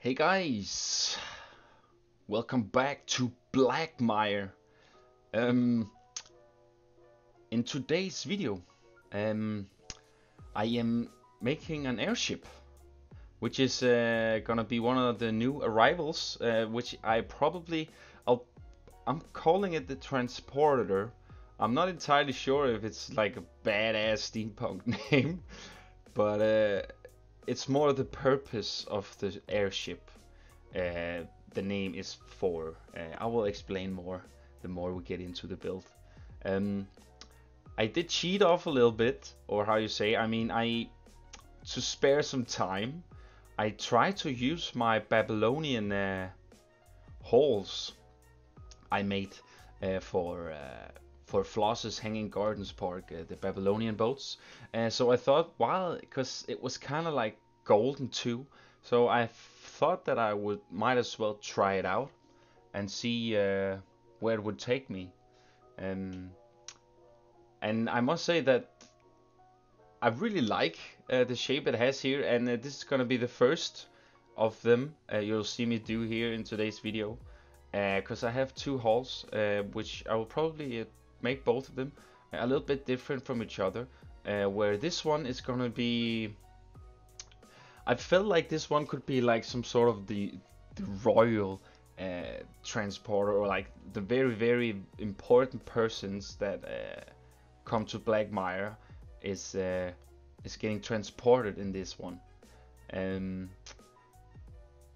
Hey guys, welcome back to Blackmire. Um, in today's video, um, I am making an airship, which is gonna be one of the new arrivals. Which I'll, I'm calling it the transporter. I'm not entirely sure if it's like a badass steampunk name, but it's more the purpose of the airship. The name is for. I will explain more the more we get into the build. Um, I did cheat off a little bit, or how you say. I mean, to spare some time, I tried to use my Babylonian halls I made for Floss's Hanging Gardens Park, the Babylonian boats. So I thought, well, because it was kind of like golden too, so I thought that I would might as well try it out and see where it would take me. Um, and I must say that I really like the shape it has here, and this is gonna be the first of them you'll see me do here in today's video. Because I have two halls, which I will probably make both of them a little bit different from each other. Where this one is gonna be, I felt like this one could be like some sort of the royal transporter, or like the very important persons that come to Blackmire is getting transported in this one, um,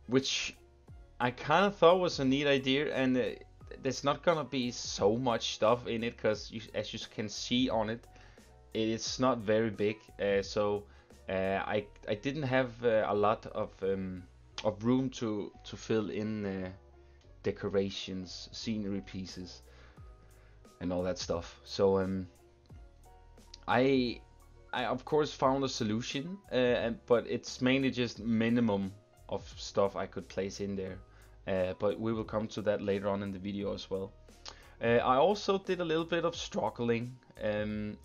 which I kind of thought was a neat idea, and there's not gonna be so much stuff in it because, as you can see on it, it's not very big. So I didn't have a lot of room to fill in decorations, scenery pieces, and all that stuff. So I I of course found a solution, but it's mainly just minimum of stuff I could place in there. But we will come to that later on in the video as well. I also did a little bit of struggling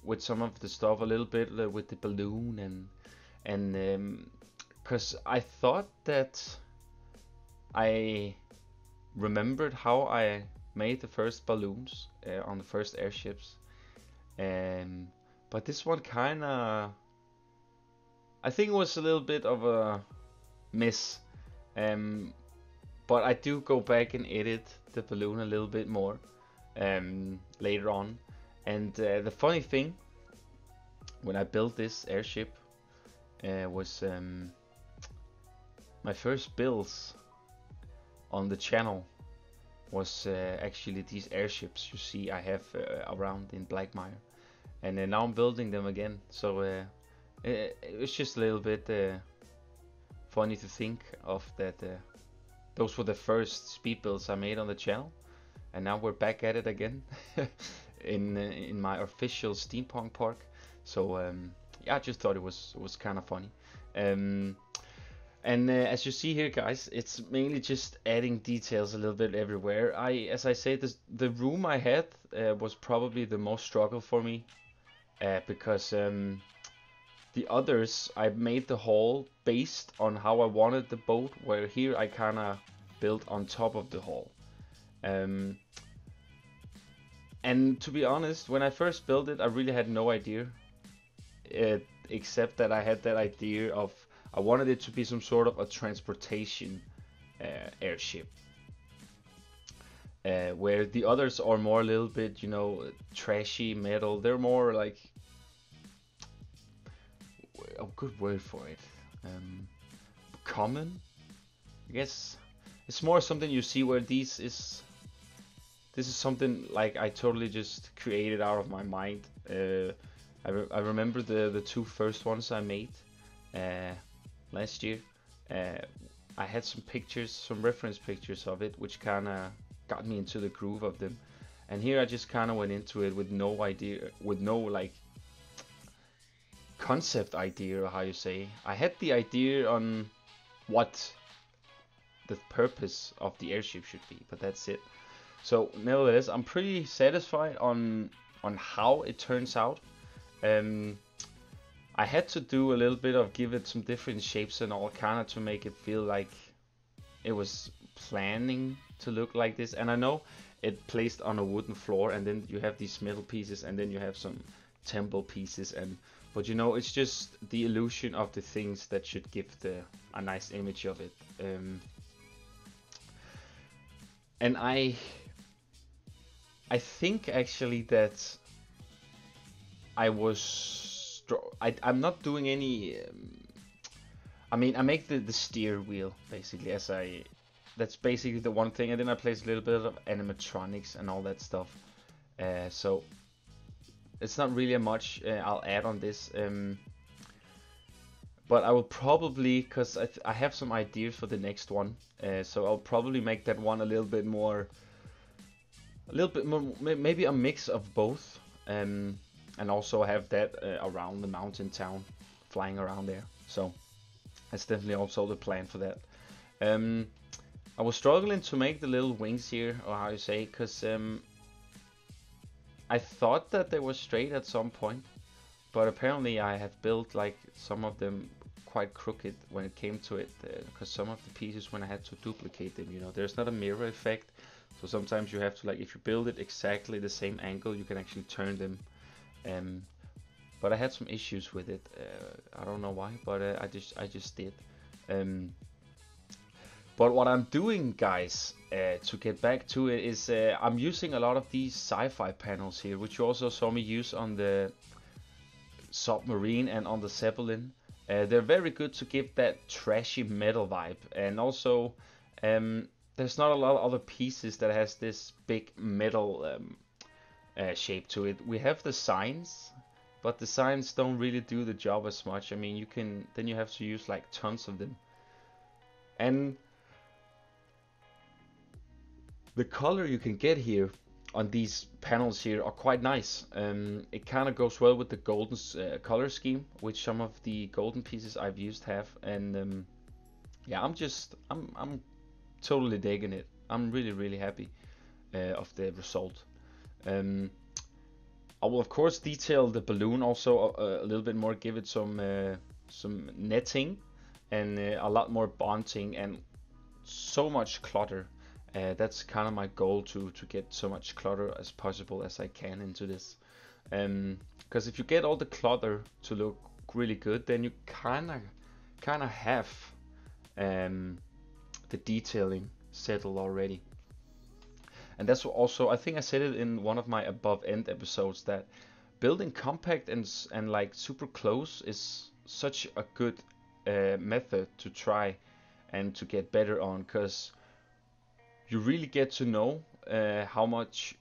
with some of the stuff, a little bit with the balloon, and because I thought that I remembered how I made the first balloons on the first airships, but this one kinda, I think it was a little bit of a miss. Um, but I do go back and edit the balloon a little bit more later on. And the funny thing, when I built this airship, was my first builds on the channel was actually these airships you see I have around in Blackmire. And now I'm building them again. So it was just a little bit funny to think of that. Those were the first speed builds I made on the channel, and now we're back at it again in my official steampunk park. So yeah, I just thought it was kind of funny. And as you see here, guys, it's mainly just adding details a little bit everywhere. As I said, the room I had was probably the most struggle for me, because the others, I made the hull based on how I wanted the boat, where here I kinda built on top of the hull. And to be honest, when I first built it, I really had no idea, except that I had that idea of, I wanted it to be some sort of a transportation airship. Where the others are more a little bit, trashy metal. They're more like, a good word for it, common, I guess. It's more something you see, where this is something like I totally just created out of my mind. I remember the two first ones I made last year. I had some pictures, some reference pictures of it, which kind of got me into the groove of them. And here I just kind of went into it with no idea, with no like concept idea, or how you say. I had the idea on what the purpose of the airship should be, but that's it. So nevertheless, I'm pretty satisfied on how it turns out. I had to do a little bit of give it some different shapes and all, kind of to make it feel like it was planning to look like this. And I know it placed on a wooden floor, and then you have these metal pieces, and then you have some temple pieces, and but you know, it's just the illusion of the things that should give a nice image of it. And I think actually that I'm not doing any. I mean, I make the steer wheel basically as that's basically the one thing, and then I place a little bit of animatronics and all that stuff. So it's not really much I'll add on this. But I will probably, because I have some ideas for the next one, so I'll probably make that one a little bit more, maybe a mix of both, and also have that around the mountain town, flying around there. So that's definitely also the plan for that. I was struggling to make the little wings here, or how you say, because I thought that they were straight at some point, but apparently I have built like some of them quite crooked when it came to it, because some of the pieces, when I had to duplicate them, you know, there's not a mirror effect, so sometimes you have to, like, if you build it exactly the same angle, you can actually turn them. But I had some issues with it. I don't know why, but I just did. But what I'm doing, guys, to get back to it, is I'm using a lot of these sci-fi panels here, which you also saw me use on the submarine and on the Zeppelin. They're very good to give that trashy metal vibe, and also there's not a lot of other pieces that has this big metal shape to it. We have the signs, but the signs don't really do the job as much. I mean, then you have to use like tons of them, and the color you can get here on these panels here are quite nice. It kind of goes well with the golden color scheme, which some of the golden pieces I've used have, and yeah, I'm totally digging it. I'm really happy of the result. I will of course detail the balloon also a little bit more, give it some netting and a lot more bonding and so much clutter. That's kind of my goal, to get so much clutter as possible as I can into this. Because if you get all the clutter to look really good, then you kind of have the detailing settled already. And that's also, I think I said it in one of my above end episodes, that building compact and like super close is such a good method to try and to get better on, because you really get to know how much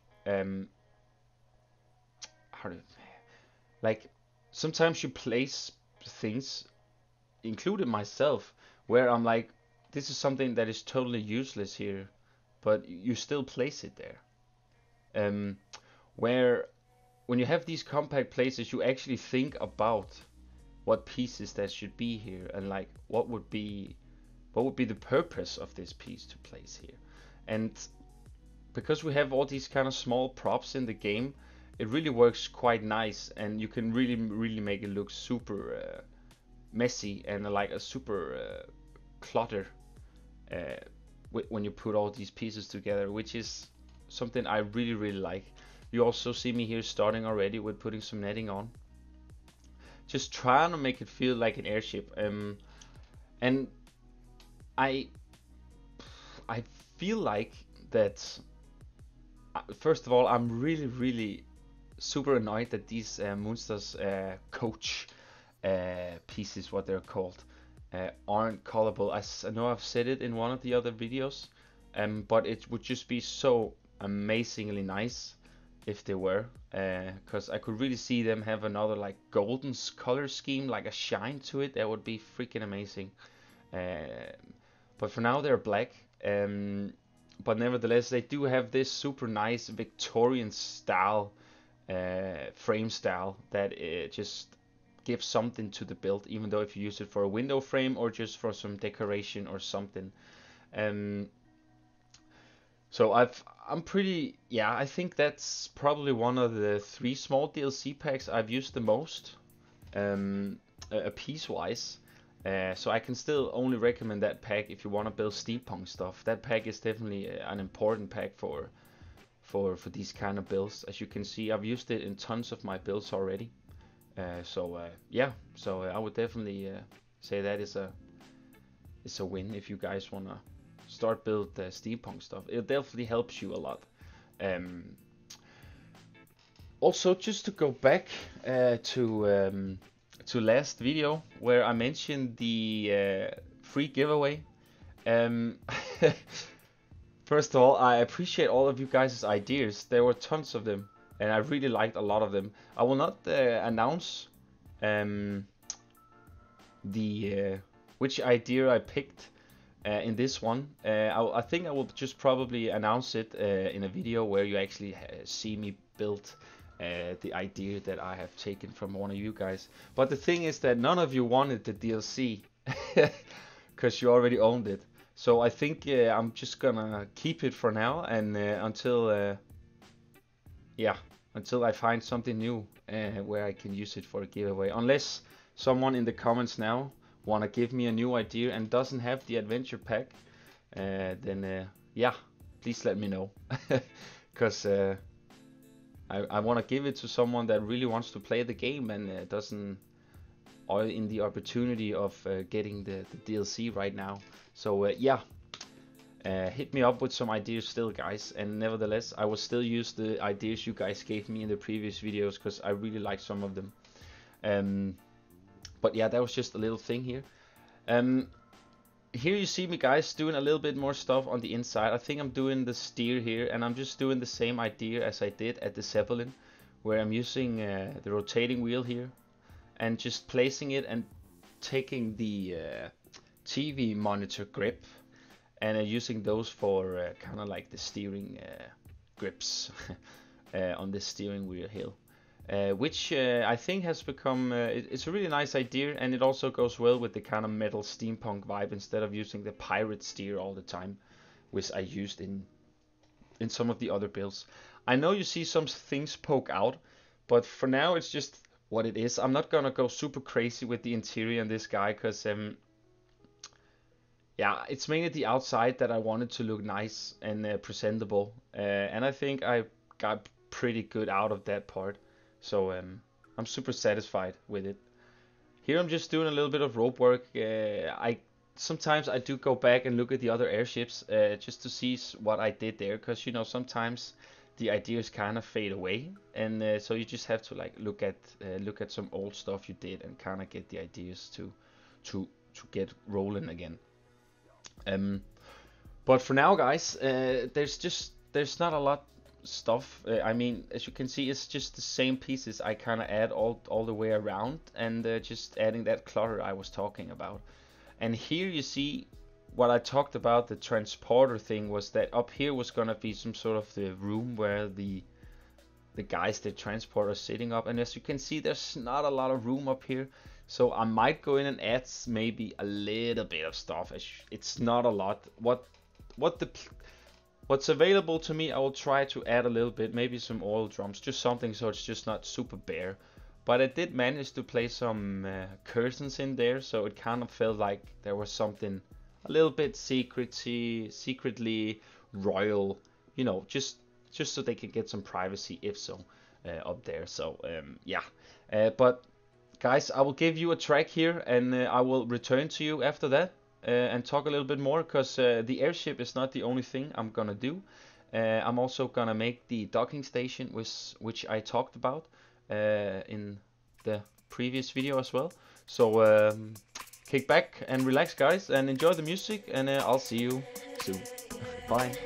like, sometimes you place things, including myself, where I'm like, this is something that is totally useless here, but you still place it there. Where when you have these compact places, you actually think about what pieces that should be here, and like what would be the purpose of this piece to place here. And because we have all these kind of small props in the game, it really works quite nice, and you can really make it look super messy and like a super clutter when you put all these pieces together, which is something I really like. You also see me here starting already with putting some netting on, just trying to make it feel like an airship. And I feel like that. First of all, I'm really super annoyed that these Moonstars coach pieces, what they're called, aren't colorable. I know I've said it in one of the other videos, but it would just be so amazingly nice if they were, because I could really see them have another like golden color scheme, like a shine to it. That would be freaking amazing. But for now they're black. But nevertheless, they do have this super nice Victorian style frame style that just gives something to the build, even though if you use it for a window frame or just for some decoration or something. So I'm pretty, yeah, I think that's probably one of the 3 small DLC packs I've used the most, piece wise. So I can still only recommend that pack if you want to build steampunk stuff. That pack is definitely an important pack for these kind of builds. As you can see, I've used it in tons of my builds already. Yeah, so I would definitely say that is a win if you guys wanna start build steampunk stuff. It definitely helps you a lot. Also, just to go back to last video where I mentioned the free giveaway. Um, First of all, I appreciate all of you guys' ideas. There were tons of them, and I really liked a lot of them. I will not announce the which idea I picked in this one. I think I will just probably announce it in a video where you actually see me build the idea that I have taken from one of you guys. But the thing is that none of you wanted the DLC because you already owned it. So I think I'm just gonna keep it for now, and until I find something new where I can use it for a giveaway. Unless someone in the comments now wanna give me a new idea and doesn't have the adventure pack, then yeah, please let me know, because I wanna give it to someone that really wants to play the game and doesn't are in the opportunity of getting the DLC right now. So yeah, hit me up with some ideas still, guys, and nevertheless I will still use the ideas you guys gave me in the previous videos because I really like some of them. But yeah, that was just a little thing here. Here you see me, guys, doing a little bit more stuff on the inside. I think I'm doing the steer here, and I'm just doing the same idea as I did at the Zeppelin, where I'm using the rotating wheel here and just placing it and taking the TV monitor grip and using those for kind of like the steering grips on the steering wheel here, which I think has become it's a really nice idea, and it also goes well with the kind of metal steampunk vibe instead of using the pirate steer all the time, which I used in some of the other builds. I know you see some things poke out, but for now it's just what it is. I'm not gonna go super crazy with the interior on this guy because yeah, it's mainly the outside that I wanted to look nice and presentable, and I think I got pretty good out of that part, so I'm super satisfied with it. Here I'm just doing a little bit of rope work. Sometimes I do go back and look at the other airships just to see what I did there, because you know sometimes the ideas kind of fade away, and so you just have to like look at some old stuff you did and kind of get the ideas to get rolling again. But for now, guys, there's not a lot stuff. I mean, as you can see, it's just the same pieces I kind of add all the way around, and just adding that clutter I was talking about. And here you see what I talked about, the transporter thing, was that up here was gonna be some sort of the room where the guys that transport are sitting up, and as you can see, there's not a lot of room up here. So I might go in and add maybe a little bit of stuff. It's not a lot. What's available to me, I will try to add a little bit, maybe some oil drums, just something so it's just not super bare. But I did manage to place some curtains in there, so it kind of felt like there was something a little bit secretly royal, you know, just so they could get some privacy if so up there. So yeah, but guys, I will give you a track here, and I will return to you after that and talk a little bit more, because the airship is not the only thing I'm gonna do. I'm also gonna make the docking station, which I talked about in the previous video as well. So kick back and relax, guys, and enjoy the music, and I'll see you soon. Bye.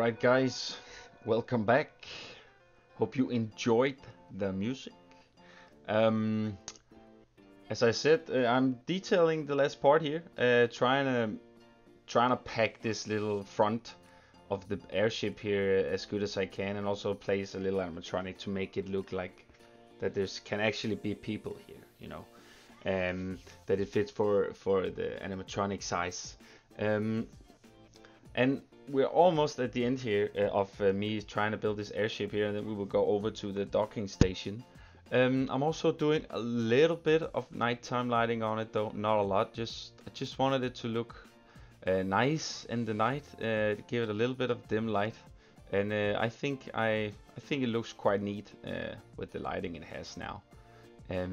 Alright guys, welcome back. Hope you enjoyed the music. Um, as I said, I'm detailing the last part here, trying to pack this little front of the airship here as good as I can, and also place a little animatronic to make it look like that there can actually be people here, that it fits for the animatronic size. And we're almost at the end here of me trying to build this airship here, and then we will go over to the docking station. I'm also doing a little bit of nighttime lighting on it, though not a lot. I just wanted it to look nice in the night, give it a little bit of dim light, and I think it looks quite neat with the lighting it has now. I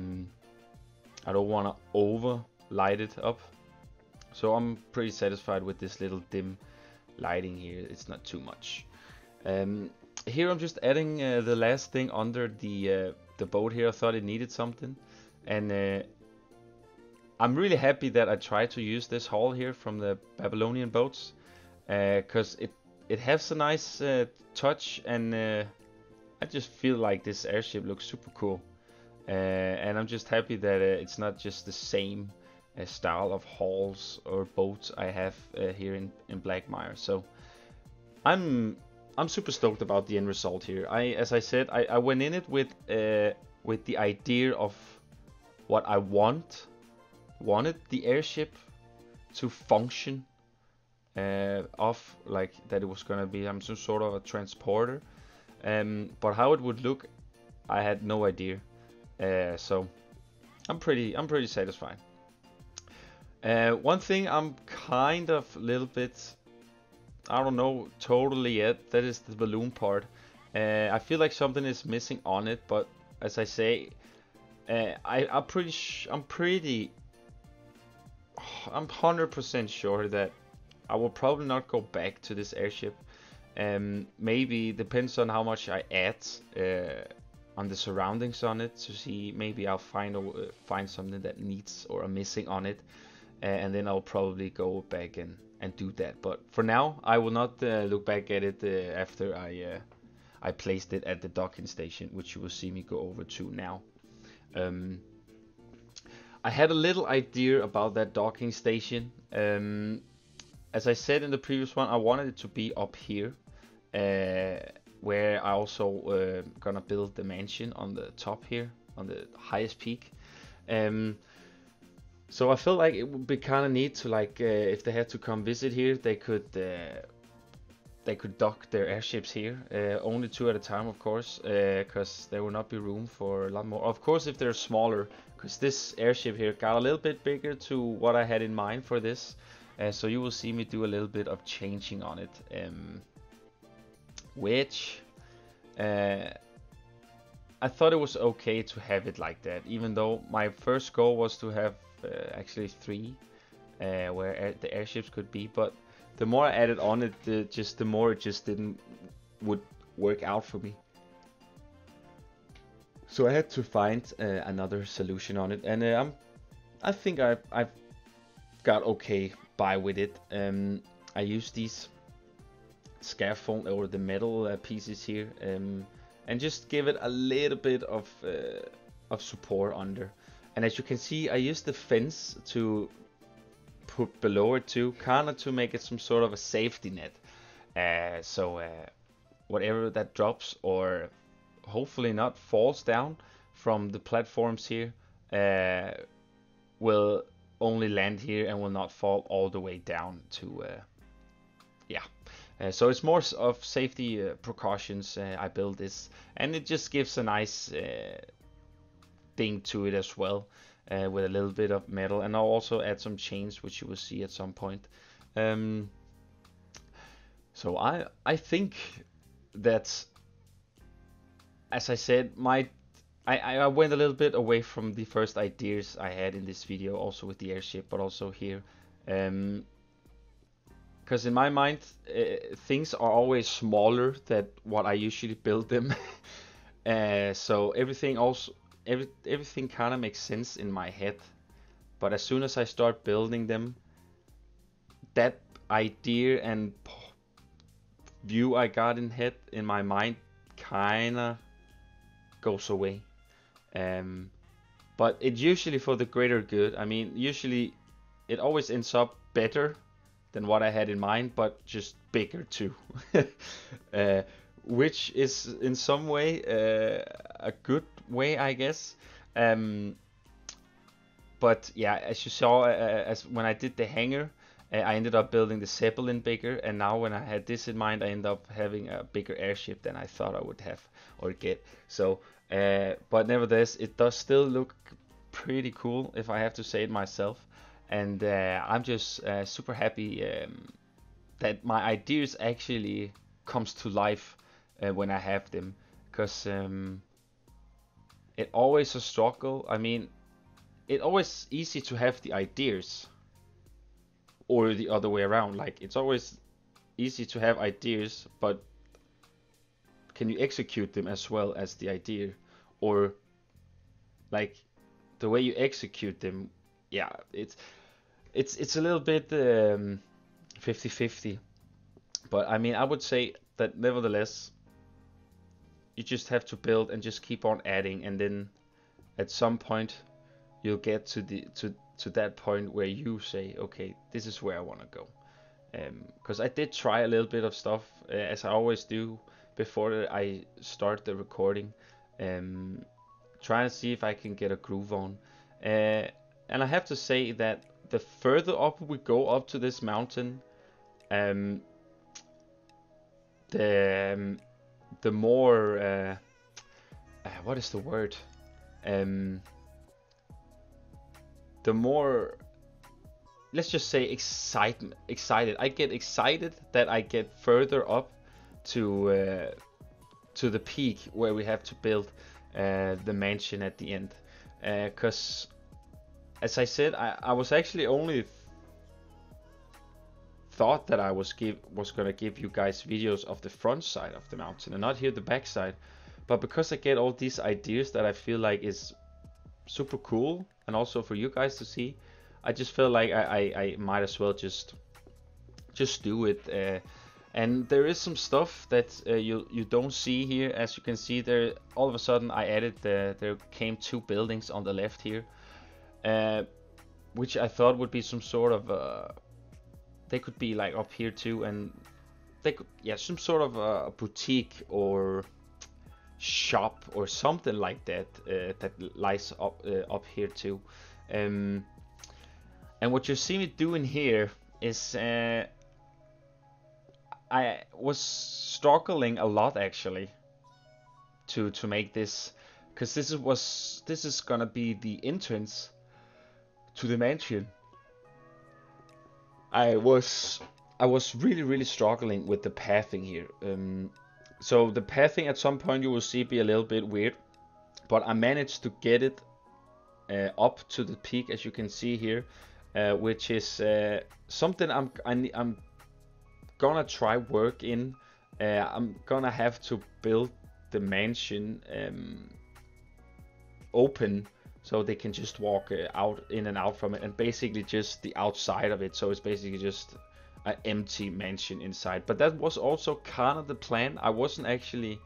don't want to over light it up, so I'm pretty satisfied with this little dim lighting here. It's not too much. Here I'm just adding the last thing under the boat here. I thought it needed something, and I'm really happy that I tried to use this hull here from the Babylonian boats, because it has a nice touch, and I just feel like this airship looks super cool, and I'm just happy that it's not just the same style of hulls or boats I have here in Blackmire. So I'm super stoked about the end result here. As I said, I went in it with the idea of what I wanted the airship to function, of like that it was gonna be some sort of a transporter, but how it would look, I had no idea. So I'm pretty satisfied. One thing I'm kind of a little bit, I don't know totally yet, that is the balloon part. I feel like something is missing on it, but as I say, I'm 100% sure that I will probably not go back to this airship. Maybe depends on how much I add on the surroundings on it, to see maybe I'll find something that needs or are missing on it. And then I'll probably go back and do that. But for now, I will not look back at it after I placed it at the docking station, which you will see me go over to now. I had a little idea about that docking station. As I said in the previous one, I wanted it to be up here, where I also gonna build the mansion on the top here, on the highest peak. So I felt like it would be kind of neat to, like, if they had to come visit here, they could dock their airships here. Only 2 at a time, of course, because there will not be room for a lot more. Of course, if they're smaller, because this airship here got a little bit bigger to what I had in mind for this. So you will see me do a little bit of changing on it, which I thought it was okay to have it like that, even though my first goal was to have actually 3 where the airships could be. But the more I added on it, the more it just would work out for me. So I had to find another solution on it, and I think I've got okay by with it. I use these scaffold or the metal pieces here, and just give it a little bit of support under. And as you can see, I used the fence to put below it too, kinda to make it some sort of a safety net. So whatever that drops, or hopefully not falls down from the platforms here, will only land here and will not fall all the way down to so it's more of safety precautions. I built this, and it just gives a nice thing to it as well, with a little bit of metal, and I'll also add some chains, which you will see at some point. So I think that, as I said, I went a little bit away from the first ideas I had in this video, also with the airship, but also here, because in my mind things are always smaller than what I usually build them. So everything kind of makes sense in my head, but as soon as I start building them, that idea and view I got in my mind kinda goes away. Um, but it usually for the greater good. I mean, usually it always ends up better than what I had in mind, but just bigger too. uh, which is in some way a good way, I guess. Um, but yeah, as you saw, as when I did the hangar, I ended up building the Zeppelin bigger, and now when I had this in mind, I end up having a bigger airship than I thought I would have or get. So, but nevertheless, it does still look pretty cool, if I have to say it myself. And I'm just super happy that my ideas actually comes to life when I have them, because it always a struggle. I mean, it always easy to have the ideas, or the other way around. Like, it's always easy to have ideas, but can you execute them as well as the idea? Or like the way you execute them, yeah, it's a little bit 50-50. But I mean, I would say that nevertheless, you just have to build and just keep on adding, and then at some point you'll get to that point where you say, okay, this is where I want to go. Because I did try a little bit of stuff, as I always do before I start the recording, trying to see if I can get a groove on. And I have to say that the further up we go up to this mountain, um, the more what is the word? The more, let's just say, excited. I get excited that I get further up to the peak where we have to build the mansion at the end. Because as I said, I was actually only thought that I was gonna give you guys videos of the front side of the mountain and not here the back side. But because I get all these ideas that I feel like is super cool, and also for you guys to see, I just feel like I might as well just do it. And there is some stuff that you don't see here. As you can see there, all of a sudden I added there came 2 buildings on the left here, which I thought would be some sort of they could be like up here too, and they could, yeah, some sort of a boutique or shop or something like that that lies up here too. And what you see me doing here is I was struggling a lot actually to make this, because this is gonna be the entrance to the mansion. I was really struggling with the pathing here. So the pathing at some point you will see be a little bit weird, but I managed to get it up to the peak, as you can see here, which is something I'm gonna try work in. I'm gonna have to build the mansion open, so they can just walk out in and out from it, and basically just the outside of it, so it's basically just an empty mansion inside. But that was also kind of the plan. I wasn't actually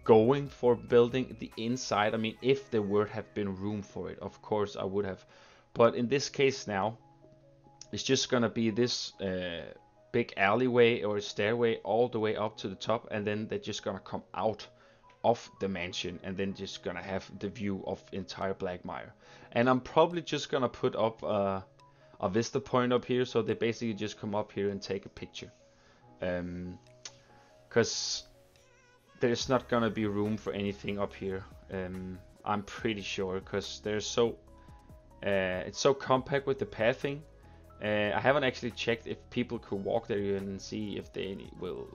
going for building the inside. I mean, if there would have been room for it, of course I would have, but in this case now it's just gonna be this big alleyway or stairway all the way up to the top, and then they're just gonna come out of the mansion, and then just gonna have the view of entire Blackmire. And I'm probably just gonna put up a vista point up here, so they basically just come up here and take a picture, because there's not gonna be room for anything up here, I'm pretty sure, because there's so it's so compact with the pathing. I haven't actually checked if people could walk there and see if they will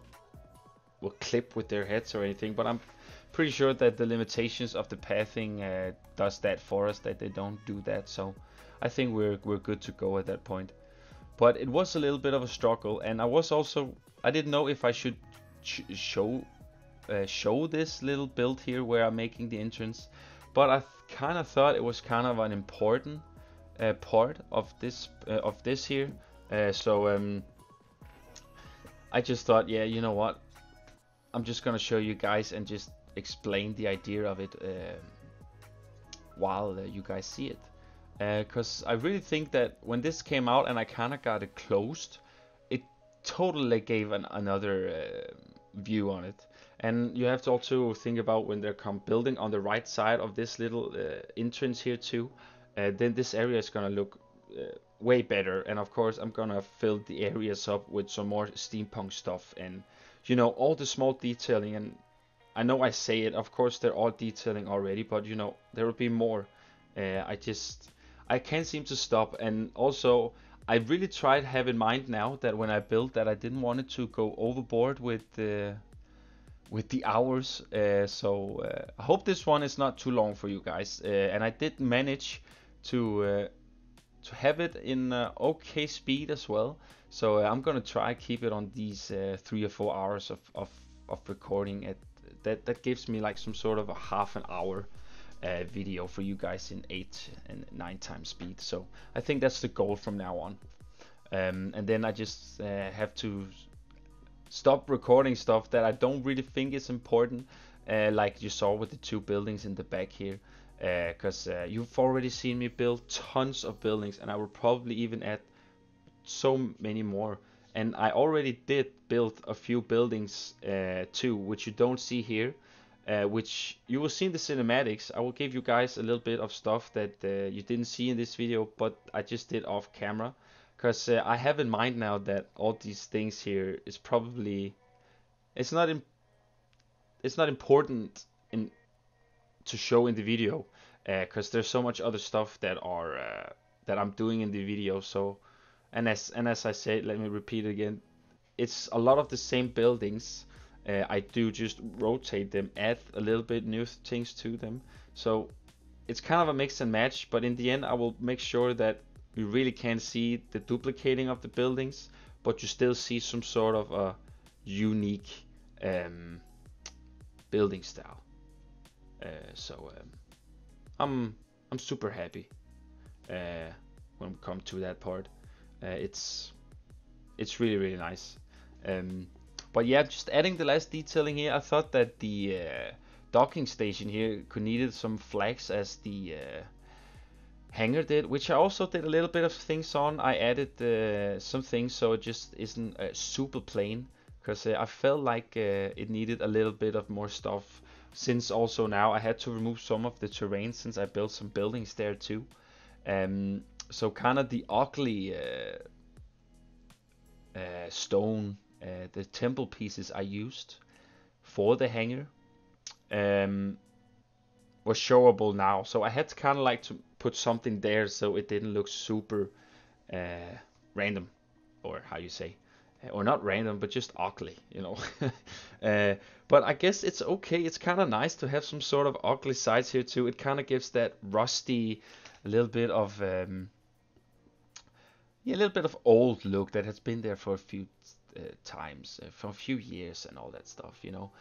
clip with their heads or anything, but I'm pretty sure that the limitations of the pathing does that for us, that they don't do that. So I think we're good to go at that point. But it was a little bit of a struggle, and I didn't know if I should show this little build here where I'm making the entrance, but I kind of thought it was kind of an important part of this here. So I just thought, yeah, you know what? I'm just gonna show you guys and just explain the idea of it while you guys see it. Because I really think that when this came out and I kind of got it closed, it totally gave another view on it. And you have to also think about when they come building on the right side of this little entrance here too, then this area is gonna look way better. And of course, I'm gonna fill the areas up with some more steampunk stuff and you know all the small detailing. And I know I say it, of course they're all detailing already, but you know there will be more. I can't seem to stop, and also I really tried to have in mind now that when I built that I didn't want it to go overboard with the hours. I hope this one is not too long for you guys. And I did manage to have it in okay speed as well. So I'm gonna try keep it on these 3 or 4 hours of recording. That gives me like some sort of a half an hour video for you guys in 8 and 9 times speed. So I think that's the goal from now on. And then I just have to stop recording stuff that I don't really think is important, like you saw with the 2 buildings in the back here. Because you've already seen me build tons of buildings, and I will probably even add so many more. And I already did build a few buildings too, which you don't see here, which you will see in the cinematics. I will give you guys a little bit of stuff that you didn't see in this video, but I just did off camera. Because I have in mind now that all these things here is probably it's not it's not important in to show in the video, because there's so much other stuff that I'm doing in the video. So and as I said, let me repeat again, it's a lot of the same buildings. I do just rotate them, add a little bit new things to them. So it's kind of a mix and match, but in the end I will make sure that you really can see the duplicating of the buildings, but you still see some sort of a unique building style. I'm super happy when we come to that part. It's really nice. Um, but yeah, just adding the last detailing here. I thought that the docking station here could needed some flags as the hangar did, which I also did a little bit of things on. I added some things so it just isn't super plain, because I felt like it needed a little bit of more stuff, since also now I had to remove some of the terrain since I built some buildings there too. So kind of the ugly stone, the temple pieces I used for the hangar um, was showable now. So I had to kind of like to put something there so it didn't look super random, or how you say, or not random, but just ugly, you know. But I guess it's okay. It's kind of nice to have some sort of ugly sides here too. It kind of gives that rusty, a little bit of yeah, a little bit of old look that has been there for a few times, for a few years and all that stuff, you know.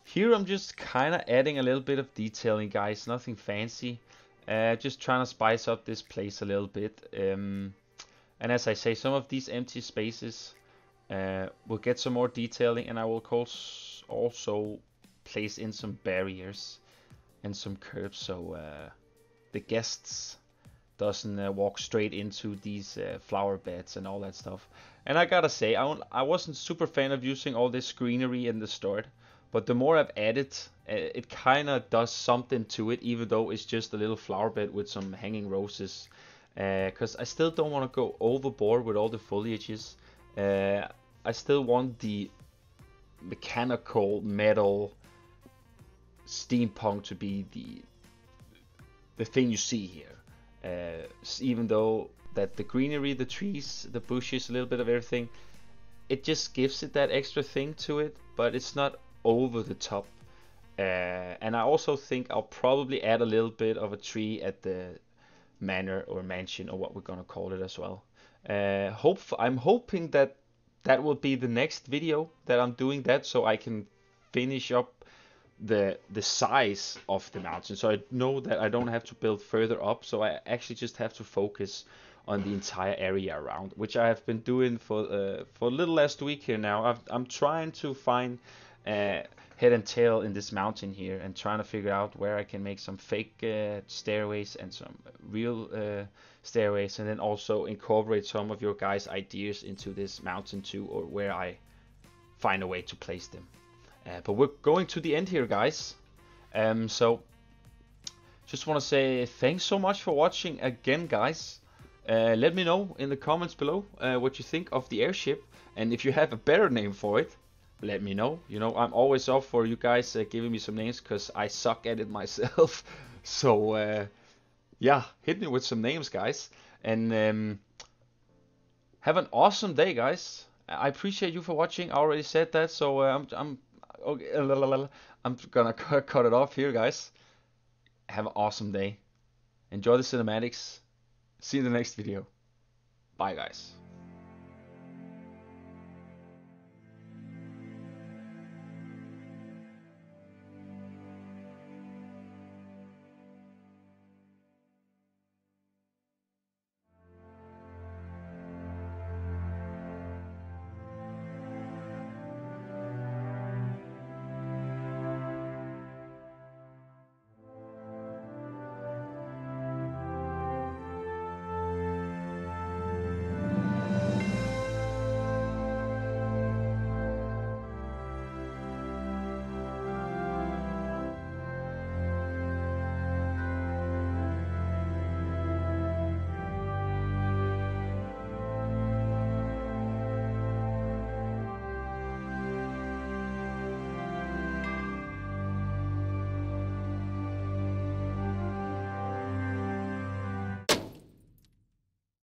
Here I'm just kind of adding a little bit of detailing, guys. Nothing fancy. Just trying to spice up this place a little bit. And as I say, some of these empty spaces will get some more detailing, and I will also place in some barriers and some curbs so the guests doesn't walk straight into these flower beds and all that stuff. And I gotta say, I wasn't super fan of using all this greenery in the start, but the more I've added, it kind of does something to it, even though it's just a little flower bed with some hanging roses. Because I still don't want to go overboard with all the foliages. I still want the mechanical metal steampunk to be the thing you see here. Even though that the greenery, the trees, the bushes, a little bit of everything, it just gives it that extra thing to it, but it's not over the top. And I also think I'll probably add a little bit of a tree at the manor or mansion, or what we're gonna call it as well. I'm hoping that that will be the next video that I'm doing that, so I can finish up the size of the mountain, so I know that I don't have to build further up, so I actually just have to focus on the entire area around, which I have been doing for a little last week here now. I'm trying to find head and tail in this mountain here, and trying to figure out where I can make some fake stairways and some real stairways, and then also incorporate some of your guys' ideas into this mountain too, or where I find a way to place them. But we're going to the end here, guys. So just want to say thanks so much for watching again, guys. Let me know in the comments below what you think of the airship, and if you have a better name for it, let me know. You know, I'm always up for you guys giving me some names, because I suck at it myself. So yeah, hit me with some names, guys, and have an awesome day, guys. I appreciate you for watching. I already said that, so I'm okay, I'm gonna cut it off here, guys. Have an awesome day. Enjoy the cinematics. See you in the next video. Bye, guys.